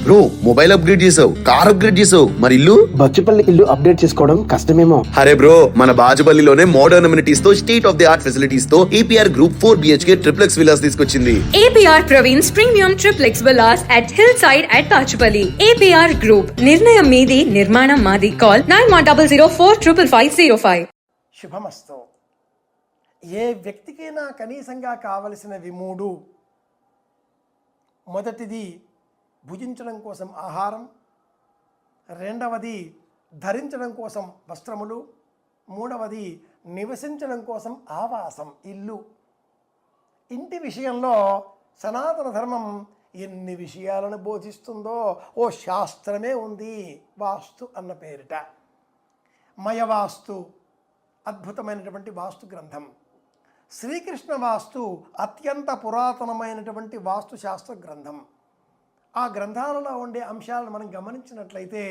Bro mobile upgrade చేసావు, car upgrade చేసావు, మరి ఇల్లు? బచ్చుపల్లి ఇల్లు అప్డేట్ చేసుకోవడం కష్టమేమో. అరే బ్రో, మన బాజుపల్లిలోనే మోడర్న్ అమ్యూనిటీస్ తో, state of the art facilities తో APR Group 4 BHK triplex villas తీసుకొచ్చింది. APR Praveen's Premium Triplex Villas at Hillside at Bachupalli. APR Group, నిర్ణయం మీది, నిర్మాణం మాది. Call 9100455505. శుభమస్తు. ఏ వ్యక్తికైనా కనీసంగా కావలసినవి మూడు. మొదటిది భుజించడం కోసం ఆహారం, రెండవది ధరించడం కోసం వస్త్రములు, మూడవది నివసించడం కోసం ఆవాసం ఇల్లు. ఇంటి విషయంలో సనాతన ధర్మం ఎన్ని విషయాలను బోధిస్తుందో ఓ శాస్త్రమే ఉంది వాస్తు అన్న పేరిట. మయవాస్తు అద్భుతమైనటువంటి వాస్తు గ్రంథం. శ్రీకృష్ణ వాస్తు అత్యంత పురాతనమైనటువంటి వాస్తు శాస్త్ర గ్రంథం. ఆ గ్రంథాలలో ఉండే అంశాలను మనం గమనించినట్లయితే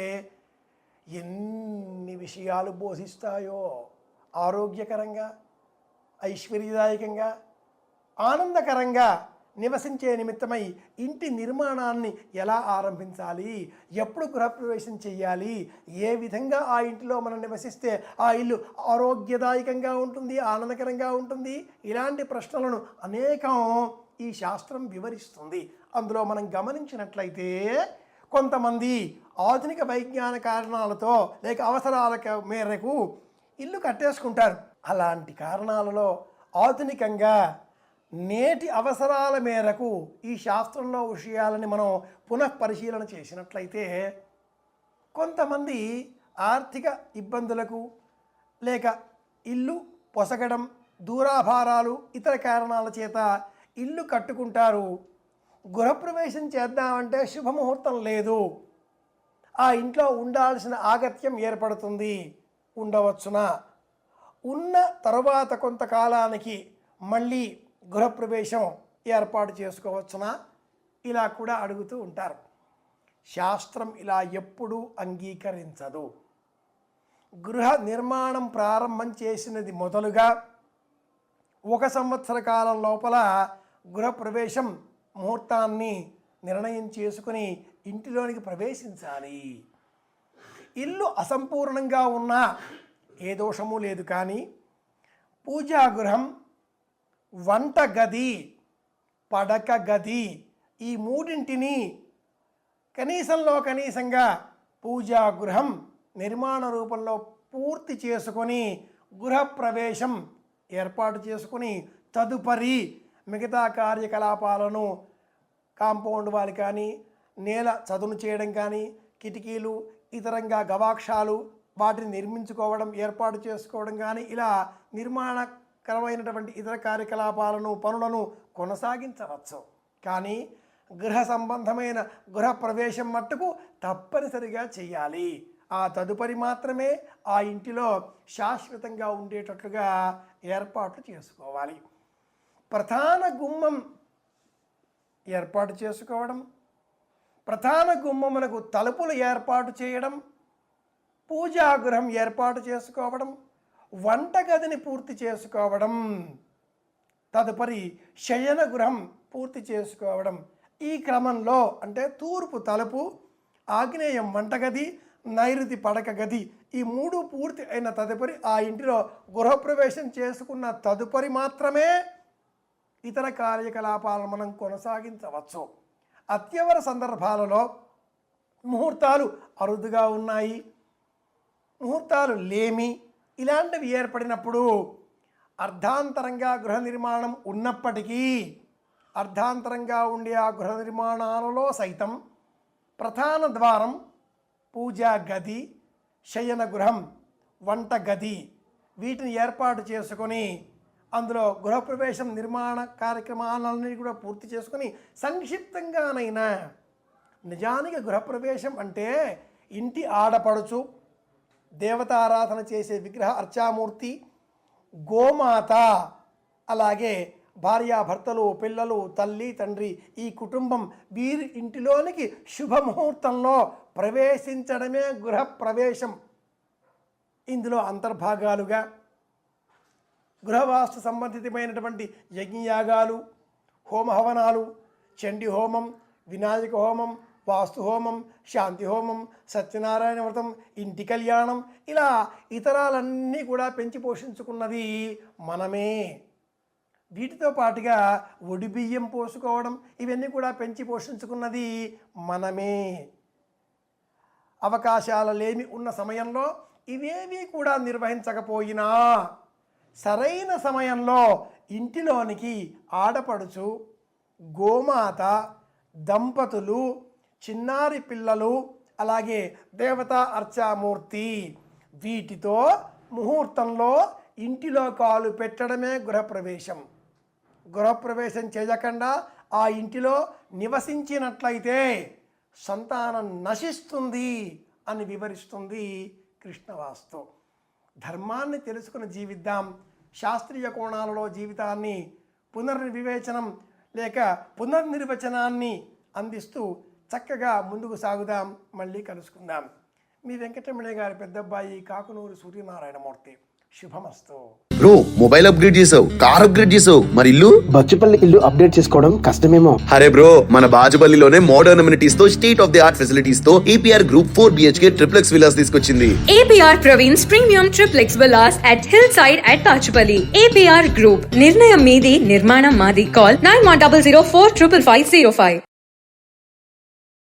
ఎన్ని విషయాలు బోధిస్తాయో. ఆరోగ్యకరంగా, ఐశ్వర్యదాయకంగా, ఆనందకరంగా నివసించే నిమిత్తమై ఇంటి నిర్మాణాన్ని ఎలా ఆరంభించాలి, ఎప్పుడు గృహప్రవేశం చేయాలి, ఏ విధంగా ఆ ఇంటిలో మనం నివసిస్తే ఆ ఇల్లు ఆరోగ్యదాయకంగా ఉంటుంది, ఆనందకరంగా ఉంటుంది, ఇలాంటి ప్రశ్నలను అనేకం ఈ శాస్త్రం వివరిస్తుంది. అందులో మనం గమనించినట్లయితే కొంతమంది ఆధునిక వైజ్ఞానిక కారణాలతో లేక అవసరాల మేరకు ఇల్లు కట్టేసుకుంటారు. అలాంటి కారణాలలో ఆధునికంగా నేటి అవసరాల మేరకు ఈ శాస్త్రంలో విషయాలని మనం పునఃపరిశీలన చేసినట్లయితే కొంతమంది ఆర్థిక ఇబ్బందులకు లేక ఇల్లు పొసగడం, దూరాభారాలు, ఇతర కారణాల చేత ఇల్లు కట్టుకుంటారు. గృహప్రవేశం చేద్దామంటే శుభముహూర్తం లేదు, ఆ ఇంట్లో ఉండాల్సిన ఆగత్యం ఏర్పడుతుంది, ఉండవచ్చునా, ఉన్న తరువాత కొంతకాలానికి మళ్ళీ గృహప్రవేశం ఏర్పాటు చేసుకోవచ్చునా, ఇలా కూడా అడుగుతూ ఉంటారు. శాస్త్రం ఇలా ఎప్పుడూ అంగీకరించదు. గృహ నిర్మాణం ప్రారంభం చేసినది మొదలుగా 1 సంవత్సర కాలం లోపల గృహప్రవేశం ముహూర్తాన్ని నిర్ణయం చేసుకుని ఇంటిలోనికి ప్రవేశించాలి. ఇల్లు అసంపూర్ణంగా ఉన్నా ఏ దోషము లేదు, కానీ పూజాగృహం, వంట గది, పడక గది ఈ మూడింటిని కనీసంగా పూజాగృహం నిర్మాణ రూపంలో పూర్తి చేసుకొని గృహప్రవేశం ఏర్పాటు చేసుకుని తదుపరి మిగతా కార్యకలాపాలను కాంపౌండ్ వాళ్ళు కానీ, నేల చదును చేయడం కానీ, కిటికీలు, ఇతరంగా గవాక్షాలు వాటిని నిర్మించుకోవడం, ఏర్పాటు చేసుకోవడం కానీ, ఇలా నిర్మాణకరమైనటువంటి ఇతర కార్యకలాపాలను, పనులను కొనసాగించవచ్చు. కానీ గృహ సంబంధమైన గృహప్రవేశం మట్టుకు తప్పనిసరిగా చేయాలి. ఆ తదుపరి మాత్రమే ఆ ఇంటిలో శాశ్వతంగా ఉండేటట్లుగా ఏర్పాట్లు చేసుకోవాలి. ప్రధాన గుమ్మం ఏర్పాటు చేసుకోవడం, ప్రధాన గుమ్మమునకు తలుపులు ఏర్పాటు చేయడం, పూజాగృహం ఏర్పాటు చేసుకోవడం, వంటగదిని పూర్తి చేసుకోవడం, తదుపరి శయన గృహం పూర్తి చేసుకోవడం. ఈ క్రమంలో అంటే తూర్పు తలుపు, ఆగ్నేయం వంటగది, నైరుతి పడక గది ఈ మూడు పూర్తి అయిన తదుపరి ఆ ఇంటిలో గృహప్రవేశం చేసుకున్న తదుపరి మాత్రమే ఇతర కార్యకలాపాలను మనం కొనసాగించవచ్చు. అత్యవసర సందర్భాలలో ముహూర్తాలు అరుదుగా ఉన్నాయి, ముహూర్తాలు లేమి, ఇలాంటివి ఏర్పడినప్పుడు అర్ధాంతరంగా గృహ నిర్మాణం ఉన్నప్పటికీ అర్ధాంతరంగా ఉండే ఆ గృహ నిర్మాణాలలో సైతం ప్రధాన ద్వారం, పూజా గది, శయన గృహం, వంట గది వీటిని ఏర్పాటు చేసుకొని అందులో గృహప్రవేశం నిర్మాణ కార్యక్రమాలన్నీ కూడా పూర్తి చేసుకొని సంక్షిప్తంగానైనా, నిజానికి గృహప్రవేశం అంటే ఇంటి ఆడపడుచు, దేవతారాధన చేసే విగ్రహ అర్చామూర్తి, గోమాత, అలాగే భార్యాభర్తలు, పిల్లలు, తల్లి, తండ్రి ఈ కుటుంబం వీరి ఇంటిలోనికి శుభముహూర్తంలో ప్రవేశించడమే గృహప్రవేశం. ఇందులో అంతర్భాగాలుగా గృహవాస్తు సంబంధితమైనటువంటి యజ్ఞయాగాలు, హోమహవనాలు, చండీ హోమం, వినాయక హోమం, వాస్తు హోమం, శాంతి హోమం, సత్యనారాయణ వ్రతం, ఇంటి కళ్యాణం, ఇలా ఇతరాలన్నీ కూడా పెంచి పోషించుకున్నది మనమే. వీటితో పాటుగా ఒడి బియ్యం పోసుకోవడం, ఇవన్నీ కూడా పెంచి పోషించుకున్నది మనమే. అవకాశాల లేమి ఉన్న సమయంలో ఇవేవి కూడా నిర్వహించకపోయినా సరైన సమయంలో ఇంటిలోనికి ఆడపడుచు, గోమాత, దంపతులు, చిన్నారి పిల్లలు, అలాగే దేవతా అర్చామూర్తి, వీటితో ముహూర్తంలో ఇంటిలో కాలు పెట్టడమే గృహప్రవేశం. గృహప్రవేశం చేయకుండా ఆ ఇంటిలో నివసించినట్లయితే సంతానం నశిస్తుంది అని వివరిస్తుంది కృష్ణవాస్తు. ధర్మాన్ని తెలుసుకుని జీవిద్దాం. శాస్త్రీయ కోణాలలో జీవితాన్ని పునర్వివేచనం లేక పునర్నిర్వచనాన్ని అందిస్తూ చక్కగా ముందుకు సాగుదాం. మళ్ళీ కలుసుకుందాం. మీ వెంకటరమణ గారి పెద్దబ్బాయి కాకునూరు సూర్యనారాయణమూర్తి. శుభమస్తు. బ్రో, మొబైల్ అప్గ్రేడ్ చేసావు, కార్ అప్గ్రేడ్ చేసావు, మరి ఇల్లు? బచ్చుపల్లి ఇల్లు అప్డేట్ చేసుకోవడం కష్టమేమో. అరే బ్రో, మన బాజుపల్లిలోనే మోడర్న్ అమ్యూనిటీస్ తో state of the art facilities తో APR group 4 BHK triplex villas తీసుకొచ్చింది. APR Praveen's Premium Triplex Villas at Hillside at Pachupalli. APR Group. నిర్ణయం మీది, నిర్మాణం మాది. Call 9100 45505.